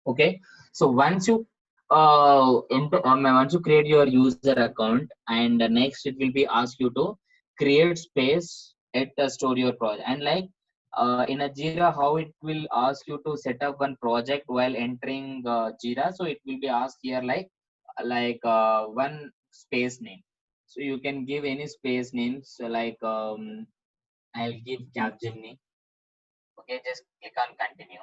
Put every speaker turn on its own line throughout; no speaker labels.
Okay, so once you create your user account, and next it will be ask you to create space at store your project. And like in a Jira, how it will ask you to set up one project while entering Jira. So it will be asked here one space name. So you can give any space names, I'll give Capgemini. Okay, just click on continue.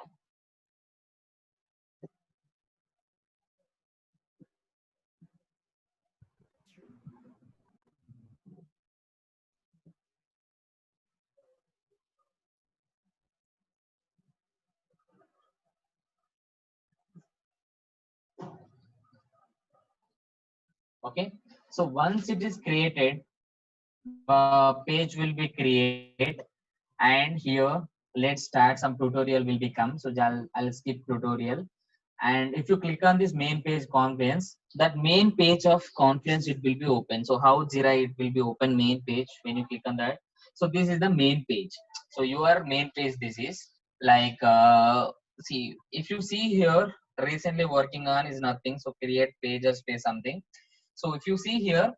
Okay, so once it is created, page will be create, and here let's start some tutorial will become. So I'll skip tutorial, and if you click on this main page Confluence, that main page of Confluence it will be open. So how Jira it will be open main page when you click on that. So this is the main page. So your main page, this is see, if you see here, recently working on is nothing. So create page or space something. So if you see here,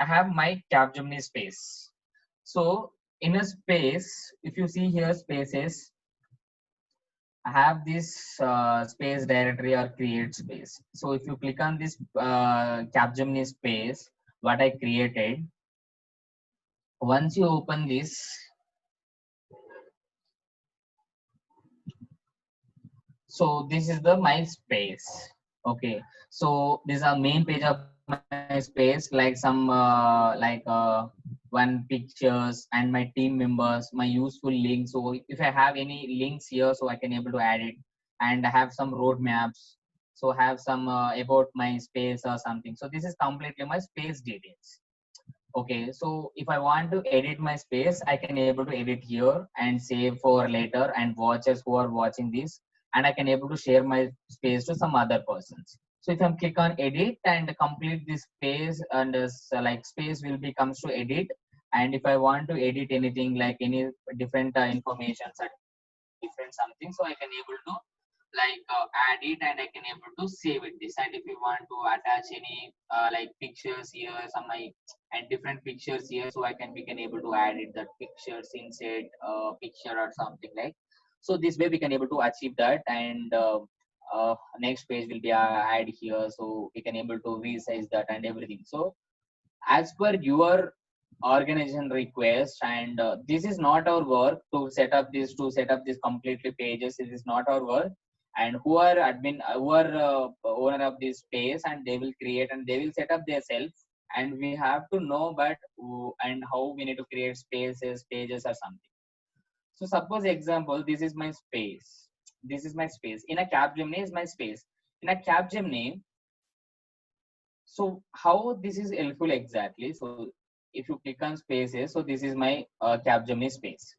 I have my Capgemini space. So in a space, if you see here spaces, I have this space directory or create space. So if you click on this Capgemini space, what I created, once you open this, so this is the my space. Okay, so this is a main page of my space, like some one pictures and my team members, my useful links. So if I have any links here, so I can able to add it, and I have some roadmaps. So have some about my space or something. So this is completely my space details. Okay, so if I want to edit my space, I can able to edit here and save for later, and watchers who are watching this, and I can able to share my space to some other persons. So if I click on edit and complete this space, and space will be comes to edit. And if I want to edit anything like any different information, different something, so I can able to add it, and I can able to save it this. And if you want to attach any pictures here, some my and different pictures here, so I can we can able to add it, that pictures insert picture or something like. So this way we can able to achieve that. And next page will be add here, so we can able to resize that and everything. So as per your organization request, and this is not our work to set up this completely pages. It is not our work. And who are admin, who are owner of this space, and they will create and they will set up their self. And we have to know but and how we need to create spaces, pages or something. So suppose example, this is my space. This is my space in a Capgemini is my space in a Capgemini. So how this is helpful exactly? So if you click on spaces, so this is my Capgemini space.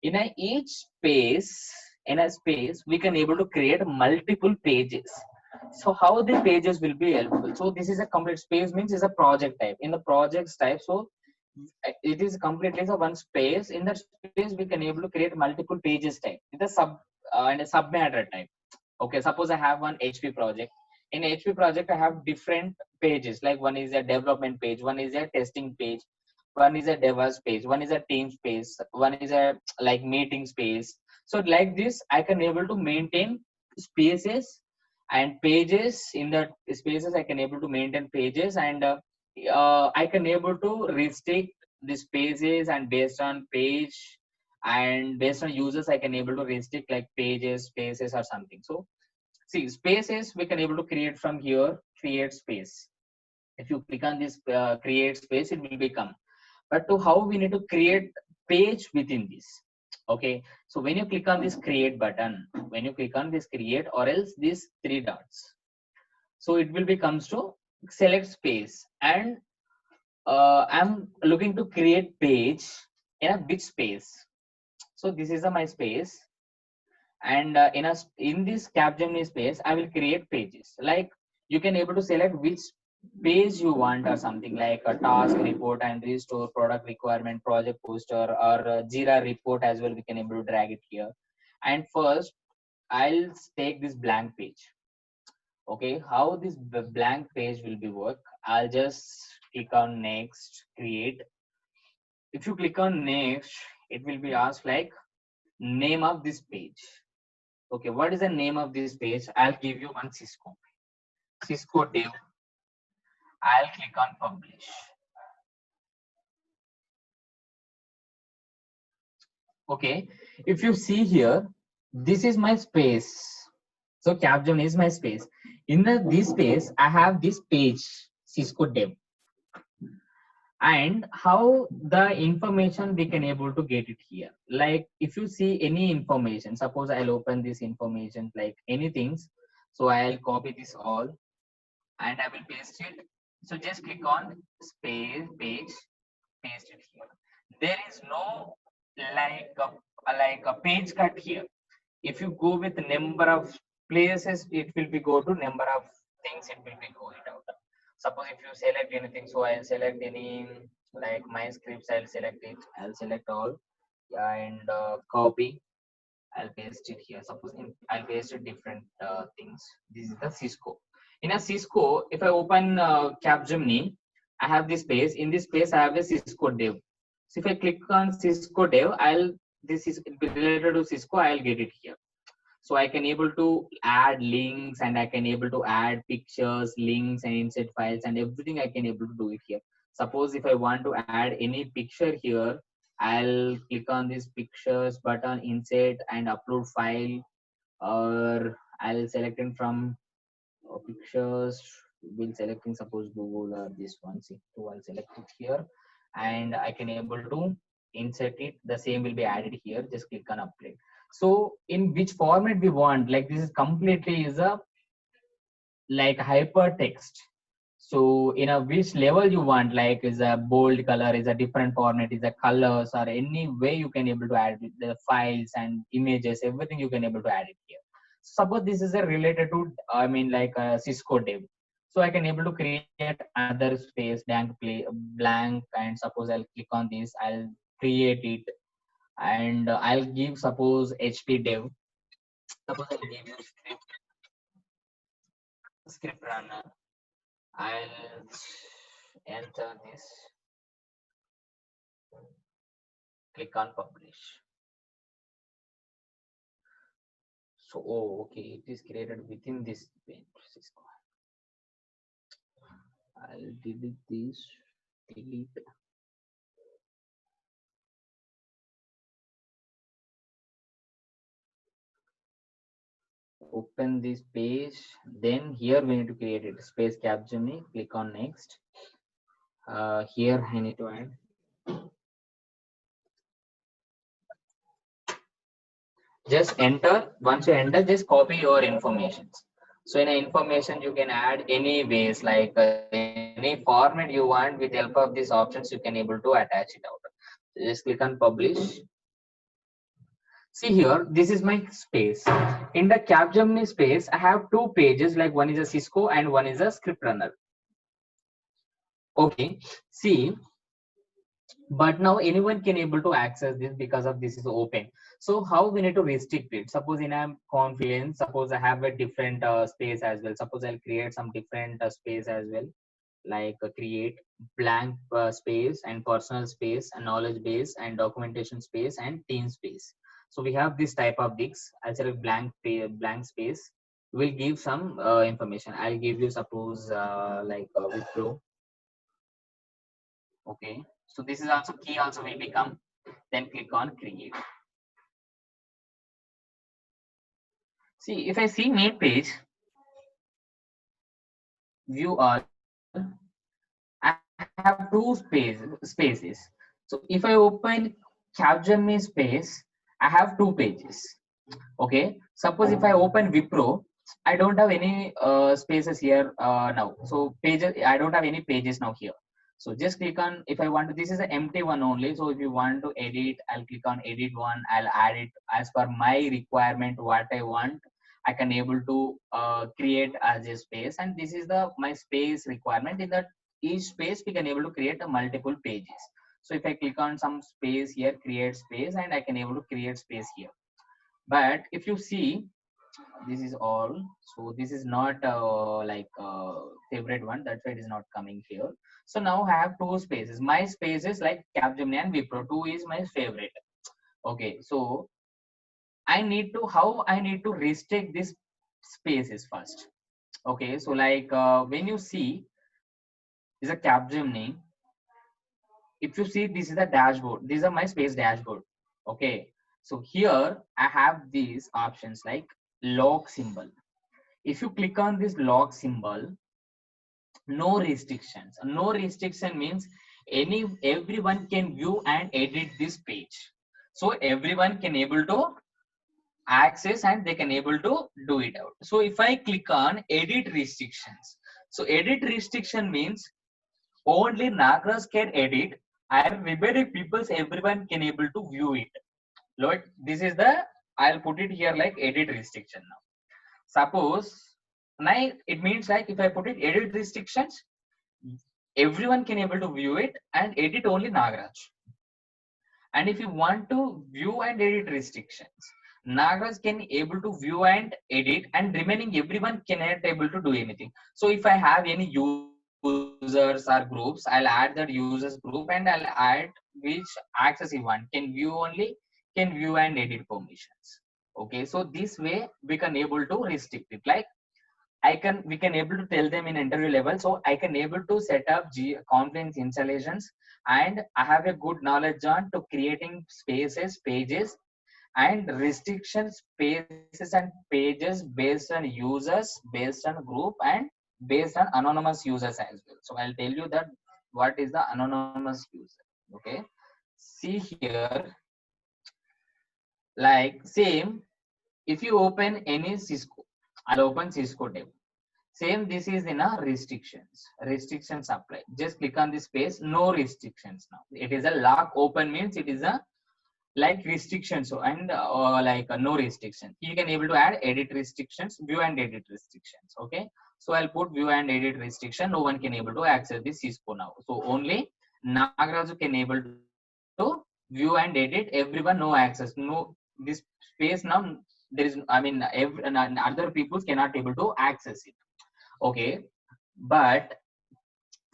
In each space, in a space, we can able to create multiple pages. So how the pages will be helpful? So this is a complete space means is a project type. In the projects type, so it is completely so one space. In that space, we can able to create multiple pages type. In the sub and a submatter type. Okay, suppose I have one HP project. In HP project, I have different pages. Like one is a development page, one is a testing page, one is a devs page, one is a team space, one is a like meeting space. So like this, I can able to maintain spaces and pages. In the spaces, I can able to maintain pages, and I can able to restrict the spaces, and based on page and based on users, I can able to restrict like pages, spaces or something. So see, spaces we can able to create from here, create space. If you click on this create space, it will become. But to how we need to create page within this. Okay, so when you click on this create button, when you click on this create or else these three dots, so it will becomes to select space. And I'm looking to create page in a big space. So this is my space, and in this Capgemini space, I will create pages. Like you can able to select which page you want or something, like a task report and restore, product requirement, project poster, or Jira report as well. We can able to drag it here. And first, I'll take this blank page. Okay, how this blank page will be work? I'll just click on next, create. If you click on next, it will be asked like name of this page. Okay, what is the name of this page? I'll give you one Cisco Dev. I'll click on publish. Okay, if you see here, this is my space. So Capgemini is my space. In this space, I have this page, Cisco Dev. And how the information we can able to get it here. Like if you see any information, suppose I'll open this information like anything. So I'll copy this all and I will paste it. So just click on space page, paste it here. There is no like a page cut here. If you go with number of places, it will be go to number of things, it will be going out. Suppose if you select anything, so I'll select any like my scripts, I'll select it, I'll select all and copy, I'll paste it here. Suppose I'll paste it different things. This is the Cisco. In a Cisco, if I open Capgemini, I have this space. In this space, I have a Cisco Dev. So if I click on Cisco Dev, this is related to Cisco. I'll get it here. So I can able to add links and I can able to add pictures, links and insert files and everything I can able to do it here. Suppose if I want to add any picture here, I'll click on this pictures button, insert and upload file, or I'll select it from pictures. We'll selecting suppose Google or this one. See, so I'll select it here and I can able to insert it. The same will be added here. Just click on upload. So in which format we want, like this is completely is a like hypertext. So in a which level you want, like is a bold color, is a different format, is a colors, or any way you can able to add the files and images, everything you can able to add it here. Suppose this is a related to, I mean like a Cisco Dev. So I can able to create another space, blank, and suppose I'll click on this, I'll create it, and I'll give suppose HP Dev. Suppose I'll give you script runner. I'll enter this, click on publish. So, oh, okay, it is created within this page. I'll delete this, delete. Open this page. Then here we need to create it. Space Capgemini. Click on next. Here I need to add. Just enter. Once you enter, just copy your informations. So in information, you can add any ways, like any format you want. With help of these options, you can able to attach it out. So just click on publish. See here, this is my space. In the Capgemini space, I have two pages, like one is a Cisco and one is a script runner. Okay, see, but now anyone can able to access this because of this is open. So how we need to restrict it? Suppose in a Confluence, suppose I have a different space as well. Suppose I'll create some different space as well, like create blank space and personal space and knowledge base and documentation space and team space. So we have this type of digs. I'll select blank space. We'll give some information. I'll give you suppose like Wipro. Okay, so this is also key also will become. Then click on create. See, if I see main page, view all, I have two spaces. So if I open Capgemini space, I have two pages. Okay, suppose if I open Wipro, I don't have any spaces here now. So pages, I don't have any pages now here. So just click on, if I want to, this is an empty one only. So if you want to edit, I'll click on edit one. I'll add it as per my requirement, what I want. I can able to create as a space, and this is the my space requirement. In that each space, we can able to create a multiple pages. So if I click on some space here, create space, and I can able to create space here. But if you see, This is all. So this is not favorite one, that's why it is not coming here. So now I have two spaces. My spaces like Capgemini and Wipro, two is my favorite. Okay, so how I need to restrict this spaces first. Okay, so when you see is a Capgemini, if you see, this is the dashboard, these are my space dashboard. Okay, so here I have these options like log symbol. If you click on this log symbol, no restrictions. No restriction means everyone can view and edit this page. So everyone can able to access and they can able to do it out. So if I click on edit restrictions, so edit restriction means only Nagraj can edit and remaining peoples everyone can able to view it. Look, this is the, I'll put it here like edit restriction now. Suppose now it means like if I put it edit restrictions, everyone can able to view it and edit only Nagraj. And if you want to view and edit restrictions, Nagraj can able to view and edit, and remaining everyone cannot able to do anything. So if I have any users or groups, I'll add that users group and I'll add which access you want. Can view and edit permissions. Okay, so this way we can able to restrict it. Like we can able to tell them in interview level. So I can able to set up Confluence installations, and I have a good knowledge on to creating spaces, pages, and restrictions spaces and pages based on users, based on group, and based on anonymous users as well. So I'll tell you that what is the anonymous user. Okay, see here, like same, if you open any Cisco, I'll open Cisco tab. Same, this is in a restrictions apply. Just click on this space, no restrictions. Now it is a lock open means it is a like restrictions. So and no restriction, you can able to add edit restrictions, view and edit restrictions. Okay, so I'll put view and edit restriction, no one can able to access this Cisco now. So only Nagraju can able to view and edit, everyone no access, no this space now. There is, I mean, other people cannot able to access it. Okay, but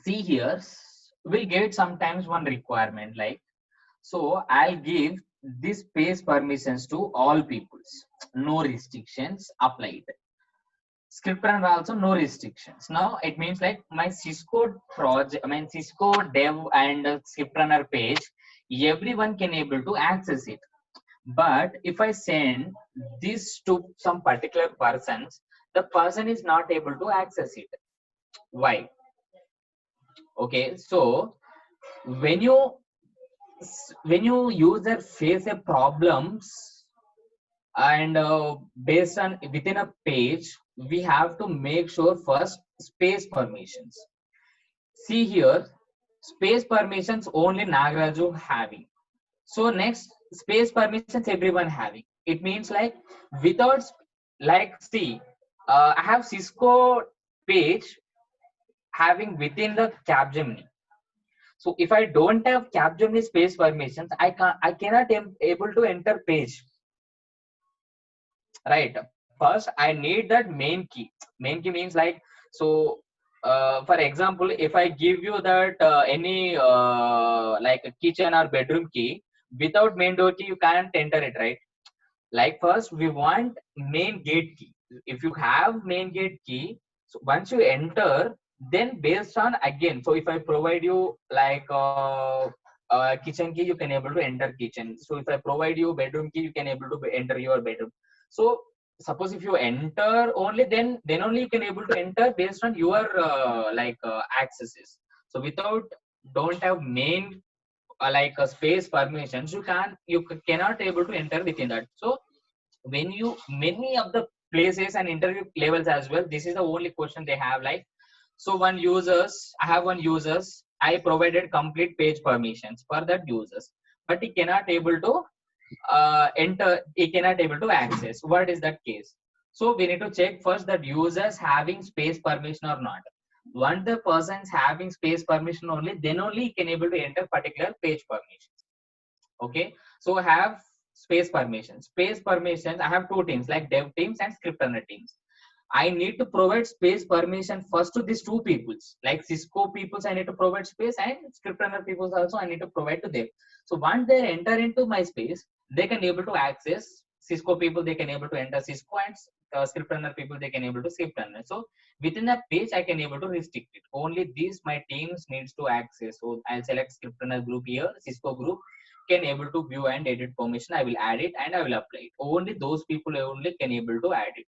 see here, we'll get sometimes one requirement like, so I'll give this space permissions to all peoples, no restrictions applied. Script runner also no restrictions. Now it means like my Cisco project, I mean Cisco dev and script runner page, everyone can able to access it. But if I send this to some particular persons, the person is not able to access it. Why? Okay, so when you user face a problems, and based on within a page, we have to make sure first space permissions. See here, space permissions only Nagraju having. So next, space permissions everyone having. It means like without, like see, I have Cisco page having within the Capgemini. So if I don't have Capgemini space permissions, I cannot able to enter page. Right. First, I need that main key. Main key means like, so for example, if I give you that any like a kitchen or bedroom key, without main door key, you can't enter it, right? Like first, we want main gate key. If you have main gate key, so once you enter, then based on again, so if I provide you like kitchen key, you can able to enter kitchen. So if I provide you bedroom key, you can able to enter your bedroom. So suppose if you enter only, then only you can able to enter based on your accesses. So without, don't have main space permissions, you cannot able to enter within that. So when you, many of the places and interview levels as well, this is the only question they have, like, so I have one users, I provided complete page permissions for that users, but he cannot able to enter, he cannot able to access. What is that case? So we need to check first that users having space permission or not. Once the person's having space permission only, then only he can able to enter particular page permissions. Okay, so I have space permissions. Space permissions, I have two teams like dev teams and script runner teams. I need to provide space permission first to these two peoples, like Cisco peoples. I need to provide space, and script runner peoples also I need to provide to them. So once they enter into my space, they can able to access Cisco people. They can able to enter Cisco, and script runner people they can able to script runner. So within that page, I can able to restrict it. Only these my teams needs to access. So I'll select script runner group here, Cisco group can able to view and edit permission. I will add it and I will apply it. Only those people only can able to add it.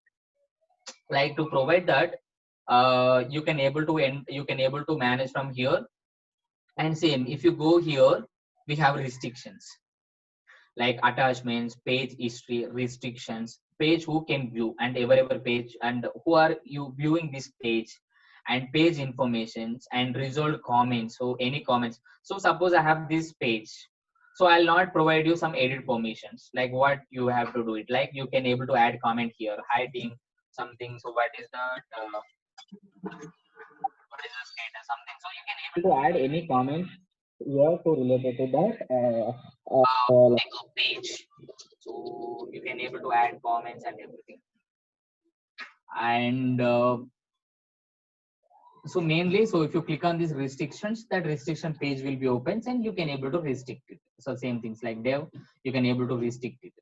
Like to provide that, you can able to you can able to manage from here. And same, if you go here, we have restrictions like attachments, page history, restrictions, page who can view and ever page, and who are you viewing this page, and page informations and resolved comments. So any comments. So suppose I have this page, so I'll not provide you some edit permissions. Like what you have to do it, like you can able to add comment here, hiding something. So what is that? What is the status? Something. So you can able to add any comments here to related to that like a page. So you can able to add comments and everything. And so mainly, so if you click on these restrictions, that restriction page will be open and you can able to restrict it. So same things like dev, you can able to restrict it.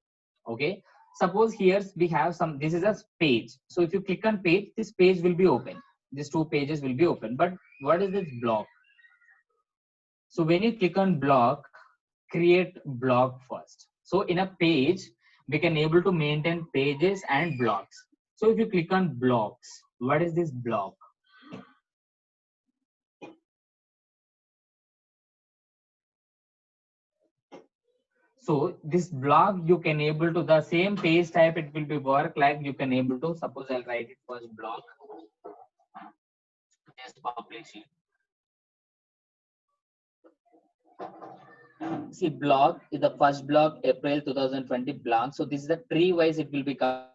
Okay. Suppose here we have some, this is a page. So if you click on page, this page will be open. These two pages will be open. But what is this block? So when you click on block, create block first. So in a page, we can able to maintain pages and blocks. So if you click on blocks, what is this block? So this block you can able to the same page type, it will be work like you can able to, suppose I'll write it first block, just publish it. See, block is the first block, April 2020 block. So this is the tree wise, it will be. I'll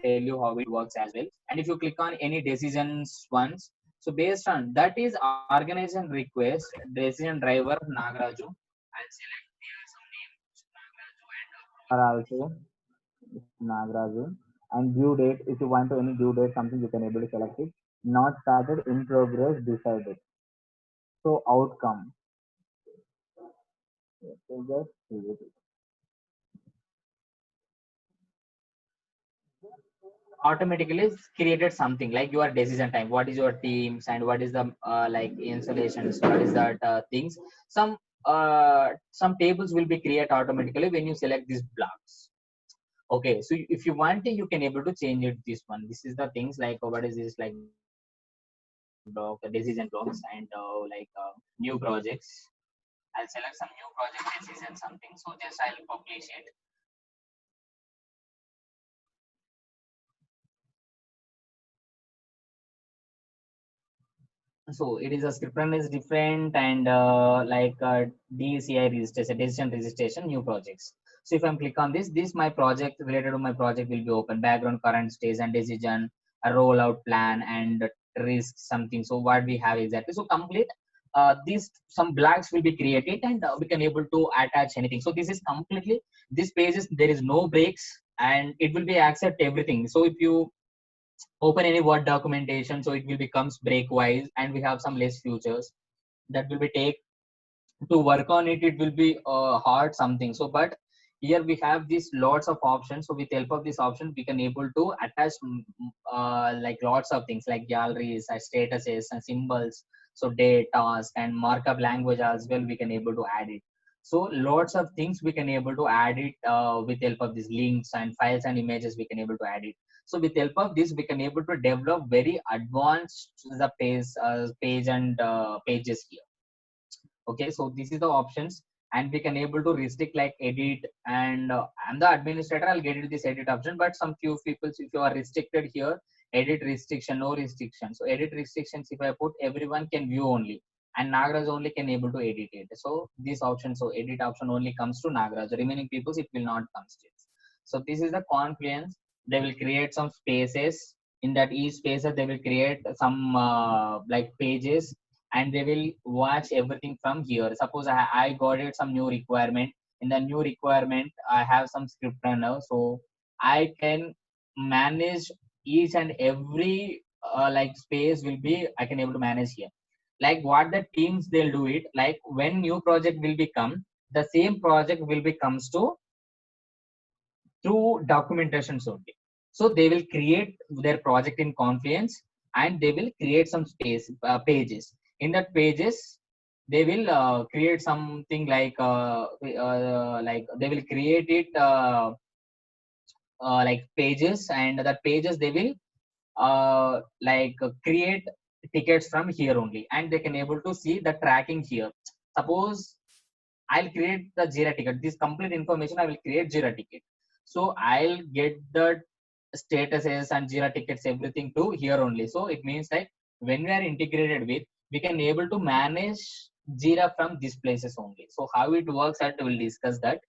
tell you how it works as well. And if you click on any decisions once, so based on that is organization request, decision driver Nagaraju. I'll select here some names Nagaraju and also Nagaraju. And due date, if you want to any due date something, you can able to select it. Not started, in progress, decided. So outcome. So just create it. Automatically created something like your decision time, what is your teams and what is the like installations, what is that things, some tables will be created automatically when you select these blocks. Okay, so if you want it, you can able to change it. This one, this is the things like what is this like block decision blocks and like new projects. I'll select some new project decision something, so just I'll publish it. So it is a script run is different and like DCI registration, decision registration, new projects. So if I'm click on this my project related to my project will be open. Background, current stage and decision, a rollout plan and risk something. So what we have exactly. So complete these some blocks will be created and we can able to attach anything. So this is completely this page is there is no breaks and it will be accept everything. So if you open any word documentation, so it will becomes break wise and we have some less features that will be take to work on it, it will be hard something. So but here we have these lots of options. So with help of this option we can able to attach like lots of things like galleries and statuses and symbols, so date, task and markup language as well we can able to add it. So lots of things we can able to add it with help of these links and files and images we can able to add it. So with help of this we can able to develop very advanced the page and pages here. Okay, so this is the options and we can able to restrict like edit and I'm the administrator, I'll get into this edit option, but some few people if you are restricted here, edit restriction, no restriction. So edit restrictions, if I put everyone can view only and Nagaraj only can able to edit it. So this option, so edit option only comes to Nagaraj, remaining people it will not come to. So this is the Confluence. They will create some spaces. In that each spaces they will create some like pages and they will watch everything from here. Suppose I got it some new requirement. In the new requirement, I have some script runner, so I can manage each and every like space will be I can able to manage here. Like what the teams they'll do it, like when new project will become, the same project will be comes to through documentations only. So they will create their project in Confluence, and they will create some space pages. In that pages, they will create something like they will create it like pages, and that pages they will create tickets from here only, and they can able to see the tracking here. Suppose I'll create the Jira ticket. This complete information I will create Jira ticket. So I'll get the statuses and Jira tickets, everything to here only. So it means like when we are integrated with, we can able to manage Jira from these places only. So how it works, that we will discuss that.